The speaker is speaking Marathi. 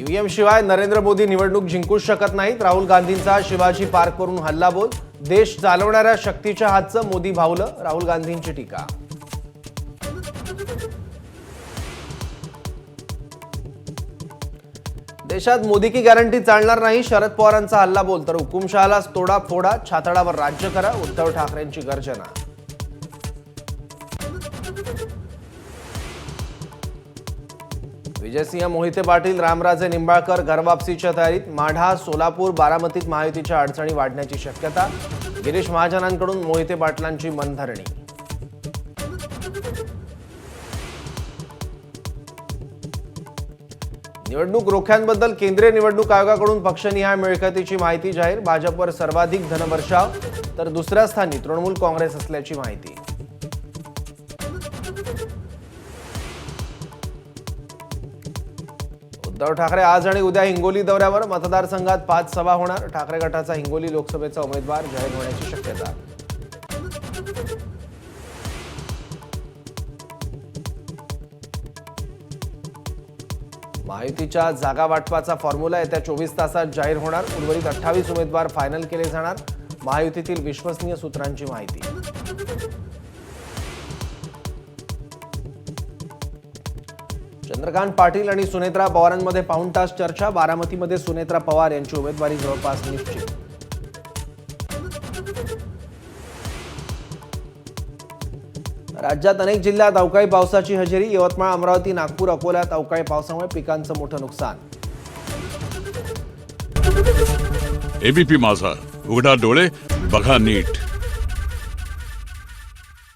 ईव्हीएम शिवाय नरेंद्र मोदी निवडणूक जिंकूच शकत नाहीत. राहुल गांधींचा शिवाजी पार्कवरून हल्लाबोल. देश चालवणाऱ्या शक्तीच्या हातचं मोदी भावलं. राहुल गांधींची टीका. देशात मोदी की गॅरंटी चालणार नाही. शरद पवारांचा हल्लाबोल. तर हुकुमशहालाच तोडा फोडा, छाताडावर राज्य करा. उद्धव ठाकरेंची गर्जना. विजयसिंह मोहिते पाटील, रामराजे निंबाळकर घरवापसीच्या तयारीत. माढा, सोलापूर, बारामतीत महायुतीच्या अडचणी वाढण्याची शक्यता. गिरीश महाजनांकडून मोहिते पाटलांची मनधरणी. निवडणूक रोख्यांबद्दल केंद्रीय निवडणूक आयोगाकडून पक्षनिहाय मिळकतीची माहिती जाहीर. भाजपवर सर्वाधिक धनवर्षाव, तर दुसऱ्या स्थानी तृणमूल काँग्रेस असल्याची माहिती. उद्धव ठाकरे आज आणि उद्या हिंगोली दौऱ्यावर. मतदारसंघात 5 सभा होणार. ठाकरे गटाचा हिंगोली लोकसभेचा उमेदवार जाहीर होण्याची शक्यता. महायुतीच्या जागा वाटपाचा फॉर्म्युला येत्या 24 तासात जाहीर होणार. उर्वरित 28 उमेदवार फायनल केले जाणार. महायुतीतील विश्वसनीय सूत्रांची माहिती. चंद्रकांत पाटील आणि सुनेत्रा पवारांमध्ये पाऊण तास चर्चा. बारामतीमध्ये सुनेत्रा पवार यांची उमेदवारी जवळपास निश्चित. राज्यात अनेक जिल्ह्यात अवकाळी पावसाची हजेरी. यवतमाळ, अमरावती, नागपूर, अकोल्यात अवकाळी पावसामुळे पिकांचं मोठं नुकसान. एबीपी माझा, उघडा डोळे बघा नीट.